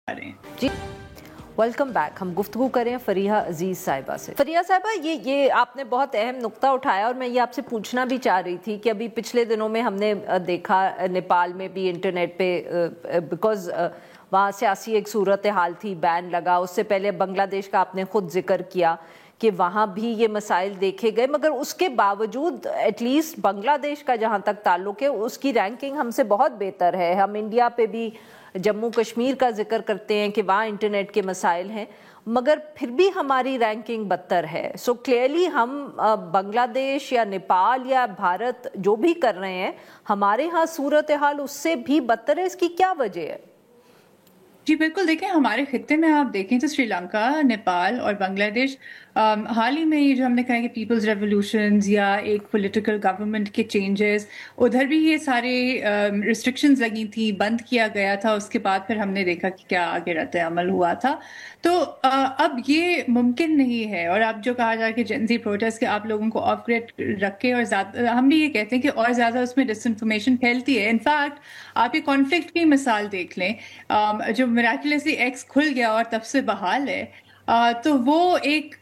رہے ہیں. جی welcome back. ہم گفتگو کریں فریحہ عزیز صاحبہ سے. فریحہ صاحبہ یہ آپ نے بہت اہم نقطہ اٹھایا اور میں یہ آپ سے پوچھنا بھی چاہ رہی تھی کہ ابھی پچھلے دنوں میں ہم نے دیکھا نیپال میں بھی انٹرنیٹ پہ بیکاز وہاں سیاسی ایک صورتحال تھی, بین لگا. اس سے پہلے بنگلہ دیش کا آپ نے خود ذکر کیا کہ وہاں بھی یہ مسائل دیکھے گئے, مگر اس کے باوجود ایٹ لیسٹ بنگلہ دیش کا جہاں تک تعلق ہے اس کی رینکنگ ہم سے بہت بہتر ہے. ہم انڈیا پہ بھی جموں کشمیر کا ذکر کرتے ہیں کہ وہاں انٹرنیٹ کے مسائل ہیں, مگر پھر بھی ہماری رینکنگ بدتر ہے. سو کلیئرلی ہم بنگلہ دیش یا نیپال یا بھارت جو بھی کر رہے ہیں, ہمارے ہاں صورتحال اس سے بھی بدتر ہے. اس کی کیا وجہ ہے؟ جی بالکل, دیکھیں ہمارے خطے میں آپ دیکھیں تو سری لنکا, نیپال اور بنگلہ دیش حال ہی میں یہ جو ہم نے کہا کہ پیپلز ریولوشنز یا ایک پولیٹیکل گورنمنٹ کے چینجز, ادھر بھی یہ سارے ریسٹرکشنز لگی تھیں, بند کیا گیا تھا. اس کے بعد پھر ہم نے دیکھا کہ کیا آگے رد عمل ہوا تھا. تو اب یہ ممکن نہیں ہے. اور اب جو کہا جائے کہ جنزی پروٹیسٹ کے آپ لوگوں کو آف گریڈ رکھے, اور زیادہ ہم بھی یہ کہتے ہیں کہ اور زیادہ اس میں ڈس انفارمیشن پھیلتی ہے. انفیکٹ آپ یہ کانفلکٹ کی مثال دیکھ لیں, جو میراکلسلی ایکس کھل گیا اور تب سے بحال ہے, تو وہ ایک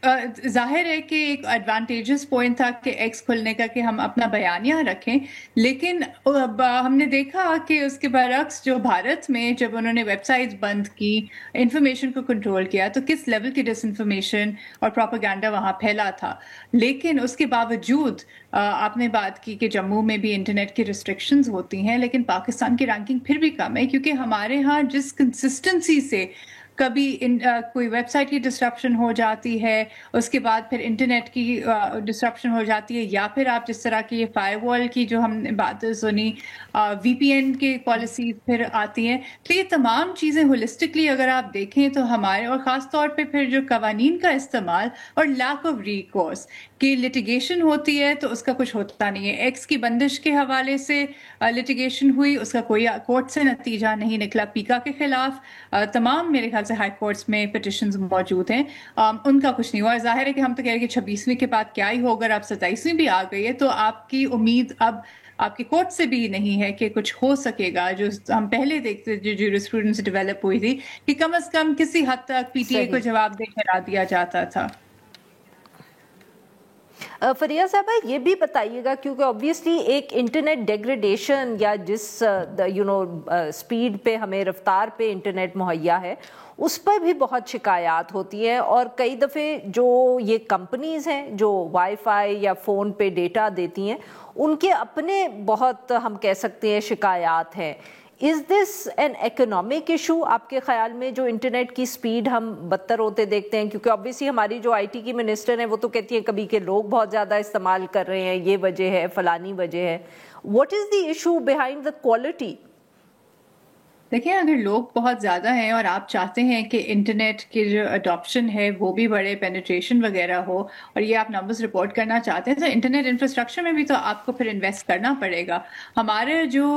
ظاہر ہے کہ ایک ایڈوانٹیجز پوائنٹ تھا کہ ایکس کھلنے کا کہ ہم اپنا بیانیہ رکھیں. لیکن ہم نے دیکھا کہ اس کے برعکس جو بھارت میں جب انہوں نے ویب سائٹس بند کی, انفارمیشن کو کنٹرول کیا, تو کس لیول کی ڈس انفارمیشن اور پروپیگنڈا وہاں پھیلا تھا. لیکن اس کے باوجود آپ نے بات کی کہ جموں میں بھی انٹرنیٹ کی ریسٹرکشنز ہوتی ہیں, لیکن پاکستان کی رینکنگ پھر بھی کم ہے, کیونکہ ہمارے ہاں جس کنسسٹنسی سے کبھی کوئی ویب سائٹ کی ڈسرپشن ہو جاتی ہے, اس کے بعد پھر انٹرنیٹ کی ڈسرپشن ہو جاتی ہے, یا پھر آپ جس طرح کی یہ فائر وال کی جو ہم نے بات سنی, وی پی این کی پالیسیز پھر آتی ہیں. تو یہ تمام چیزیں ہولسٹکلی اگر آپ دیکھیں تو ہمارے, اور خاص طور پہ پھر جو قوانین کا استعمال اور لیک آف ریکورس کی لٹیگیشن ہوتی ہے, تو اس کا کچھ ہوتا نہیں ہے. ایکس کی بندش کے حوالے سے لٹیگیشن ہوئی, اس کا کوئی کورٹ سے نتیجہ نہیں نکلا. پیکا کے خلاف تمام میرے خیال سے ہائی کورٹس میں پٹیشنز موجود ہیں, ان کا کچھ نہیں ہوا. ظاہر ہے کہ ہم تو کہہ رہے ہیں کہ 26ویں کے بعد کیا ہی ہوگا, اب 27ویں بھی آ گئی ہے, تو آپ کی امید اب آپ کی کورٹ سے بھی نہیں ہے کہ کچھ ہو سکے گا. جو ہم پہلے دیکھتے جو جورسپروڈنس ڈیولپ ہوئی تھی کہ کم از کم کسی حد تک پی ٹی اے کو جواب دہ ٹھہرا دیا جاتا تھا. فریحہ صاحبہ یہ بھی بتائیے گا, کیونکہ obviously ایک انٹرنیٹ ڈیگریڈیشن یا جس سپیڈ پہ ہمیں رفتار پہ انٹرنیٹ مہیا ہے اس پر بھی بہت شکایات ہوتی ہیں, اور کئی دفعے جو یہ کمپنیز ہیں جو وائی فائی یا فون پہ ڈیٹا دیتی ہیں ان کے اپنے بہت ہم کہہ سکتے ہیں شکایات ہیں. از دس این اکنامک ایشو آپ کے خیال میں, جو انٹرنیٹ کی سپیڈ ہم بدتر ہوتے دیکھتے ہیں؟ کیونکہ obviously ہماری جو آئی ٹی کی منسٹر ہیں وہ تو کہتی ہیں کبھی کہ لوگ بہت زیادہ استعمال کر رہے ہیں, یہ وجہ ہے, فلانی وجہ ہے. What is the issue behind the quality? دیکھیں اگر لوگ بہت زیادہ ہیں اور آپ چاہتے ہیں کہ انٹرنیٹ کی جو اڈاپشن ہے وہ بھی بڑے, پینیٹریشن وغیرہ ہو, اور یہ آپ نمبرز رپورٹ کرنا چاہتے ہیں, تو انٹرنیٹ انفراسٹرکچر میں بھی تو آپ کو پھر انویسٹ کرنا پڑے گا. ہمارے جو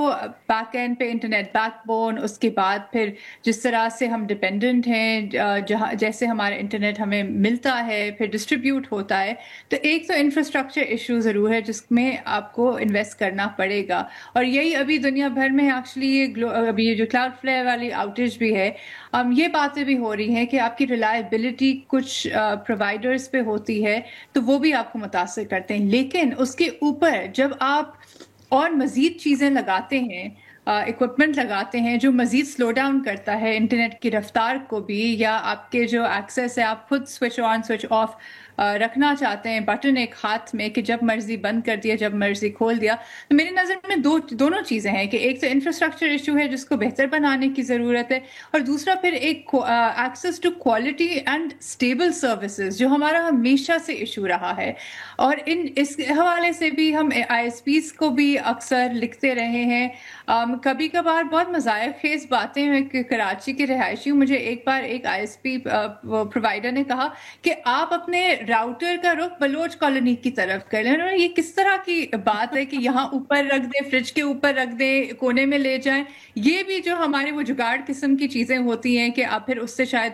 بیک اینڈ پہ انٹرنیٹ بیک بون, اس کے بعد پھر جس طرح سے ہم ڈپینڈنٹ ہیں, جہاں جیسے ہمارا انٹرنیٹ ہمیں ملتا ہے پھر ڈسٹریبیوٹ ہوتا ہے, تو ایک تو انفراسٹرکچر ایشو ضرور ہے جس میں آپ کو انویسٹ کرنا پڑے گا. اور یہی ابھی دنیا بھر میں ایکچولی ابھی یہ جو کلاؤڈ فلیئر والی آؤٹیج بھی ہے, یہ باتیں بھی ہو رہی ہیں کہ آپ کی ریلائبلٹی کچھ پرووائڈرز پہ ہوتی ہے تو وہ بھی آپ کو متاثر کرتے ہیں. لیکن اس کے اوپر جب آپ اور مزید چیزیں لگاتے ہیں, اکوپمنٹ لگاتے ہیں جو مزید سلو ڈاؤن کرتا ہے انٹرنیٹ کی رفتار کو بھی, یا آپ کے جو ایکسیس ہے آپ خود سوئچ آن سوئچ آف رکھنا چاہتے ہیں, بٹن ایک ہاتھ میں کہ جب مرضی بند کر دیا جب مرضی کھول دیا, تو میری نظر میں دونوں چیزیں ہیں کہ ایک تو انفراسٹرکچر ایشو ہے جس کو بہتر بنانے کی ضرورت ہے, اور دوسرا پھر ایک access to quality and stable services جو ہمارا ہمیشہ سے ایشو رہا ہے. اور اس حوالے سے بھی ہم آئی ایس پیز کو بھی اکثر لکھتے رہے ہیں. کبھی کبھار بہت مزاح خیز باتیں ہیں کہ کراچی کے رہائشی, مجھے ایک بار ایک آئی ایس پی پرووائڈر نے کہا کہ آپ اپنے راؤٹر کا رخ بلوچ کالونی کی طرف کر لیں. یہ کس طرح کی بات ہے کہ یہاں اوپر رکھ دیں, فریج کے اوپر رکھ دیں, کونے میں لے جائیں. یہ بھی جو ہمارے وہ جگاڑ قسم کی چیزیں ہوتی ہیں کہ آپ پھر اس سے شاید